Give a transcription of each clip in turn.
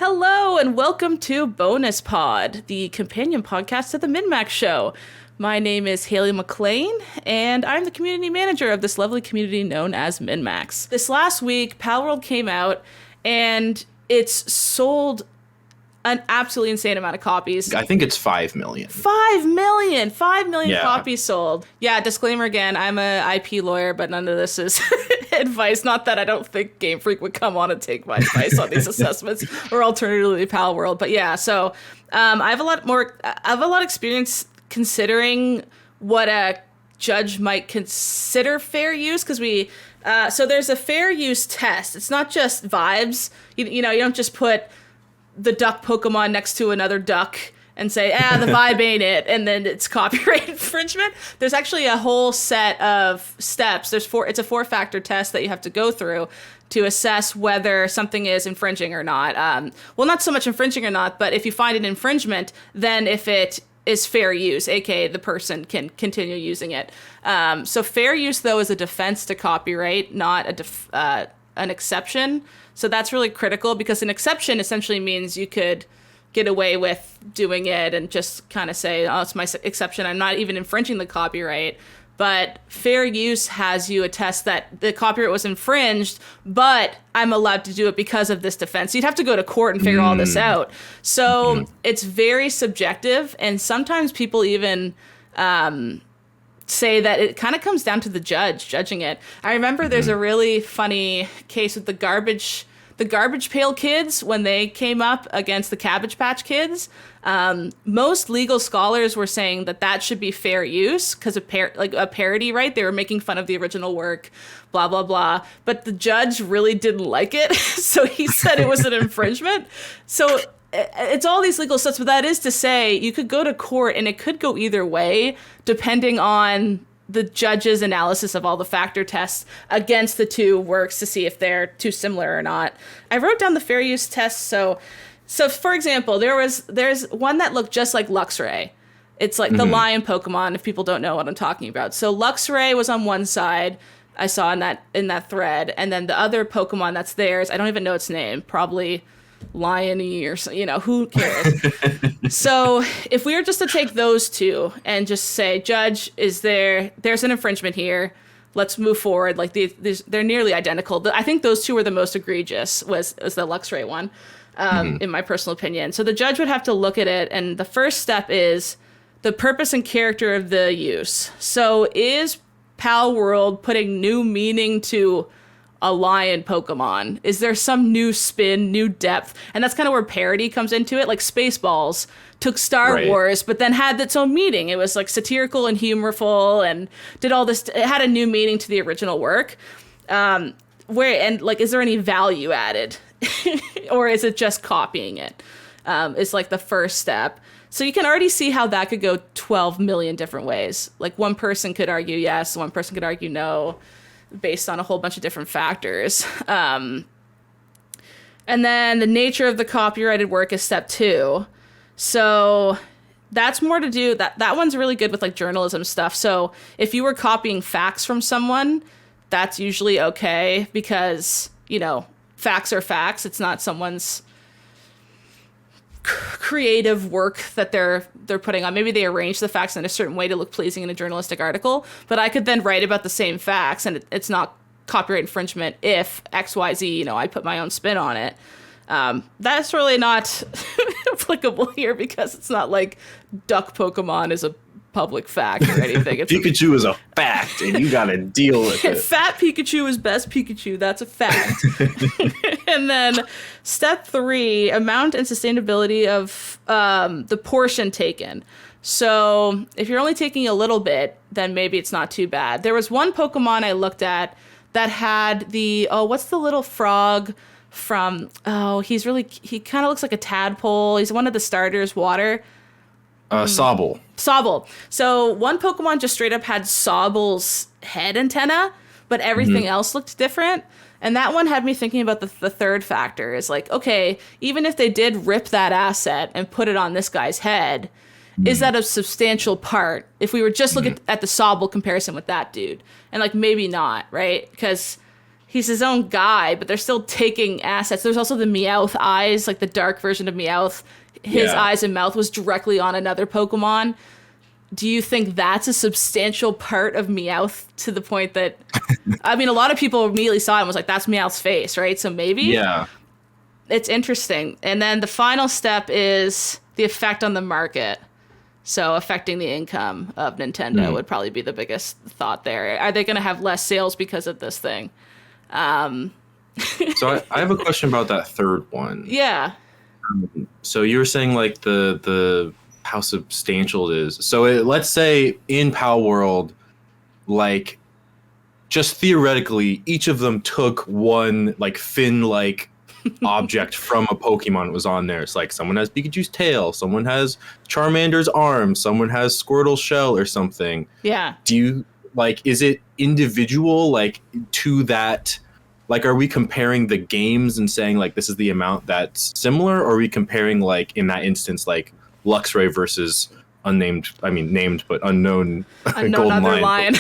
Hello and welcome to Bonus Pod, the companion podcast to the MinnMax show. My name is Haley McLean, and I'm the community manager of this lovely community known as MinnMax. This last week, Palworld came out, and it's sold an absolutely insane amount of copies. I think it's 5 million. 5 million! 5 million copies sold. Yeah, disclaimer again, I'm a IP lawyer, but none of this is advice. Not that I don't think Game Freak would come on and take my advice on these assessments, or alternatively Palworld. But yeah, so I have a lot of experience considering what a judge might consider fair use, because so there's a fair use test. It's not just vibes. You know, you don't just put the duck Pokemon next to another duck and say, the vibe ain't it, and then it's copyright infringement. There's actually a whole set of steps. It's a 4-factor test that you have to go through to assess whether something is infringing or not. Well, not so much infringing or not, but if you find an infringement, then if it is fair use, aka the person can continue using it. So fair use, though, is a defense to copyright, not an exception. So that's really critical, because an exception essentially means you could get away with doing it and just kind of say, oh, it's my exception, I'm not even infringing the copyright. But fair use has you attest that the copyright was infringed, but I'm allowed to do it because of this defense. You'd have to go to court and figure all this out. So it's very subjective, and sometimes people even say that it kind of comes down to the judge judging it. I remember there's a really funny case with the garbage pail kids when they came up against the Cabbage Patch Kids. Most legal scholars were saying that should be fair use because of a parody, right? They were making fun of the original work, blah, blah, blah. But the judge really didn't like it, so he said it was an infringement. So it's all these legal steps, but that is to say you could go to court and it could go either way depending on the judge's analysis of all the factor tests against the two works to see if they're too similar or not. I wrote down the fair use tests. So for example, there's one that looked just like Luxray. It's like the lion Pokemon, if people don't know what I'm talking about. So Luxray was on one side, I saw in that thread, and then the other Pokemon that's theirs, I don't even know its name, probably Liony or, who cares? So if we were just to take those two and just say, judge, there's an infringement here, let's move forward. Like they're nearly identical. I think those two were the most egregious, was the Luxray one, in my personal opinion. So the judge would have to look at it, and the first step is the purpose and character of the use. So is Palworld putting new meaning to a lion Pokemon? Is there some new spin, new depth? And that's kind of where parody comes into it. Like Spaceballs took Star Wars, but then had its own meaning. It was like satirical and humorful and did all this. It had a new meaning to the original work. Is there any value added? Or is it just copying it? Is like the first step. So you can already see how that could go 12 million different ways. Like one person could argue yes, one person could argue no, based on a whole bunch of different factors. And then the nature of the copyrighted work is step 2. So that's more to do, that one's really good with like journalism stuff. So if you were copying facts from someone, that's usually okay because, facts are facts. It's not someone's creative work that they're putting on. Maybe they arrange the facts in a certain way to look pleasing in a journalistic article, but I could then write about the same facts and it's not copyright infringement if XYZ, I put my own spin on it. That's really not applicable here because it's not like duck Pokemon is a public fact or anything. It's Pikachu is a fact and you gotta deal with it. Fat Pikachu is best Pikachu. That's a fact. And then step 3, amount and sustainability of the portion taken. So if you're only taking a little bit, then maybe it's not too bad. There was one Pokemon I looked at that had what's the little frog from, he kind of looks like a tadpole. He's one of the starters, water. Sobble. So one Pokemon just straight up had Sobble's head antenna, but everything else looked different. And that one had me thinking about the third factor is like, okay, even if they did rip that asset and put it on this guy's head, is that a substantial part? If we were just looking at the Sobble comparison with that dude, and like maybe not, right? Because he's his own guy, but they're still taking assets. There's also the Meowth eyes, like the dark version of Meowth. His eyes and mouth was directly on another Pokemon. Do you think that's a substantial part of Meowth to the point that, I mean, a lot of people immediately saw it and was like, that's Meowth's face, right? So maybe. Yeah. It's interesting. And then the final step is the effect on the market. So affecting the income of Nintendo would probably be the biggest thought there. Are they going to have less sales because of this thing? So I have a question about that third one. Yeah. So you were saying like the how substantial it is. So let's say in Palworld, like just theoretically, each of them took one like fin-like object from a Pokemon that was on there. It's like someone has Pikachu's tail, someone has Charmander's arm, someone has Squirtle's shell or something. Yeah. Do you like, is it individual like to that? Like, are we comparing the games and saying like this is the amount that's similar, or are we comparing like in that instance like Luxray versus named but unknown Golden Lion?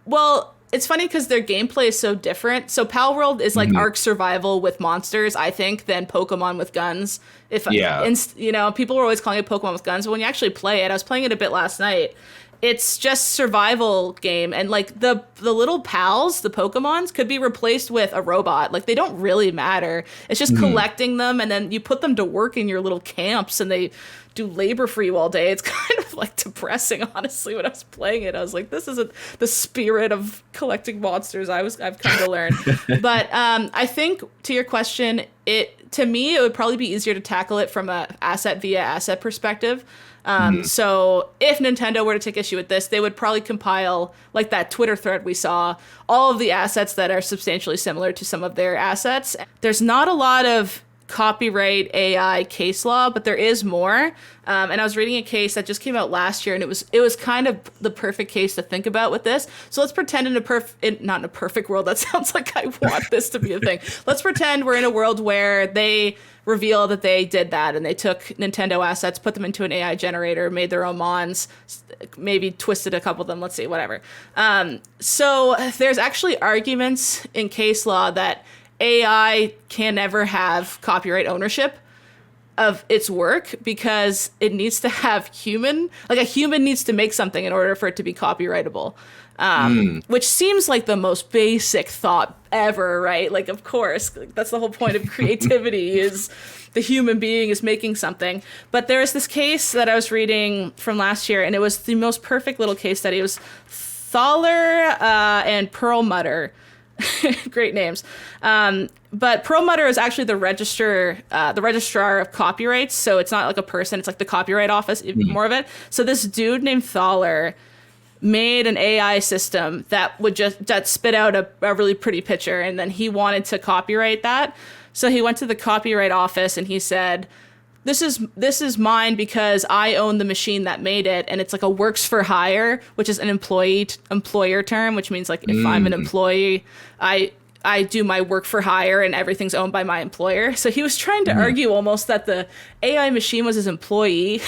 Well, it's funny because their gameplay is so different. So Palworld is like Ark survival with monsters, I think, than Pokemon with guns. People were always calling it Pokemon with guns, but when you actually play it, I was playing it a bit last night. It's just survival game, and like the little pals, the Pokemons, could be replaced with a robot. Like they don't really matter. It's just collecting them, and then you put them to work in your little camps, and they do labor for you all day. It's kind of like depressing, honestly. When I was playing it, I was like, this isn't the spirit of collecting monsters I've come to learn. But I think to your question, to me it would probably be easier to tackle it from a asset via asset perspective. So if Nintendo were to take issue with this, they would probably compile, like that Twitter thread we saw, all of the assets that are substantially similar to some of their assets. There's not a lot of copyright AI case law, but there is more. And I was reading a case that just came out last year, and it was kind of the perfect case to think about with this. So let's pretend not in a perfect world. That sounds like I want this to be a thing. Let's pretend we're in a world where they reveal that they did that and they took Nintendo assets, put them into an AI generator, made their own mons, maybe twisted a couple of them. Let's see, whatever. So there's actually arguments in case law that AI can never have copyright ownership of its work because it needs to have a human needs to make something in order for it to be copyrightable. Which seems like the most basic thought ever, right? Like, of course, that's the whole point of creativity is the human being is making something. But there is this case that I was reading from last year, and it was the most perfect little case study. It was Thaler and Perlmutter. Great names. But Perlmutter is actually the registrar of copyrights. So it's not like a person, it's like the copyright office, more of it. So this dude named Thaler made an AI system that spit out a really pretty picture, and then he wanted to copyright that. So he went to the copyright office and he said, this is mine because I own the machine that made it, and it's like a works for hire, which is an employer term, which means like if I'm an employee, I do my work for hire and everything's owned by my employer. So he was trying to argue almost that the AI machine was his employee,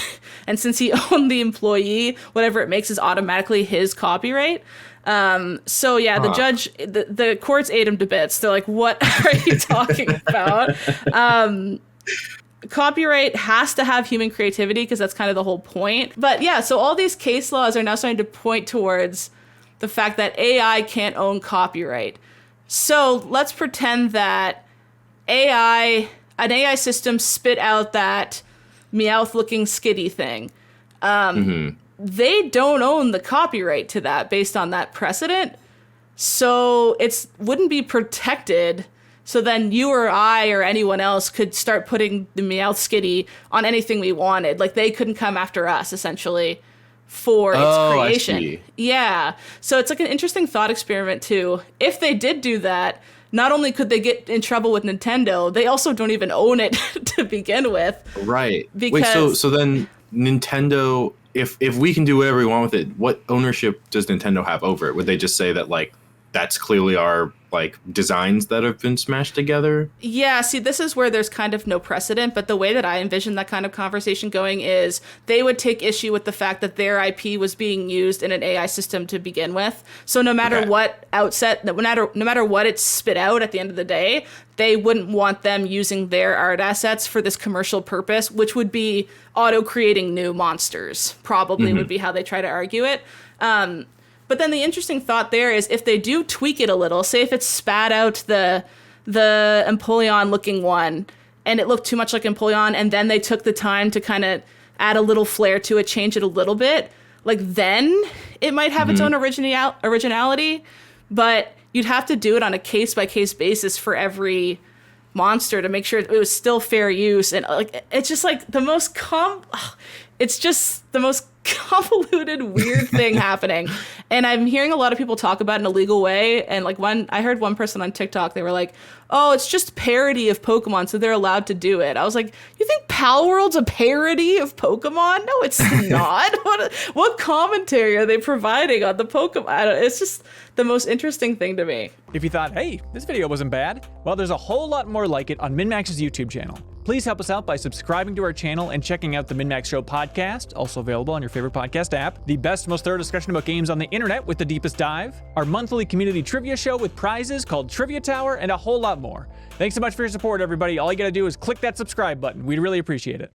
and since he owned the employee, whatever it makes is automatically his copyright. So yeah, the judge, the courts ate him to bits. They're like, what are you talking about? Copyright has to have human creativity because that's kind of the whole point. But yeah, so all these case laws are now starting to point towards the fact that AI can't own copyright. So let's pretend that an AI system spit out that Meowth-looking skitty thing. They don't own the copyright to that based on that precedent. So it wouldn't be protected. So then you or I or anyone else could start putting the Meowth skitty on anything we wanted. Like they couldn't come after us, essentially, for its creation. I see. Yeah. So it's like an interesting thought experiment too. If they did do that, not only could they get in trouble with Nintendo, they also don't even own it to begin with. Right. Because wait, so then Nintendo, if we can do whatever we want with it, what ownership does Nintendo have over it? Would they just say that like that's clearly our like designs that have been smashed together. Yeah, see, this is where there's kind of no precedent, but the way that I envision that kind of conversation going is they would take issue with the fact that their IP was being used in an AI system to begin with. So no matter what outset, no matter what it's spit out at the end of the day, they wouldn't want them using their art assets for this commercial purpose, which would be auto-creating new monsters, probably would be how they try to argue it. But then the interesting thought there is if they do tweak it a little, say if it spat out the Empoleon looking one and it looked too much like Empoleon, and then they took the time to kind of add a little flair to it, change it a little bit, like then it might have its own originality, but you'd have to do it on a case-by-case basis for every monster to make sure it was still fair use. And like it's just like the most convoluted, weird thing happening. And I'm hearing a lot of people talk about it in a legal way. And like I heard one person on TikTok, they were like, oh, it's just parody of Pokemon, so they're allowed to do it. I was like, you think Palworld's a parody of Pokemon? No, it's not. What commentary are they providing on the Pokemon? It's just the most interesting thing to me. If you thought, hey, this video wasn't bad, well, there's a whole lot more like it on MinnMax's YouTube channel. Please help us out by subscribing to our channel and checking out the MinnMax Show podcast, also available on your favorite podcast app, the best, most thorough discussion about games on the internet with the deepest dive, our monthly community trivia show with prizes called Trivia Tower, and a whole lot more. Thanks so much for your support, everybody. All you gotta do is click that subscribe button. We'd really appreciate it.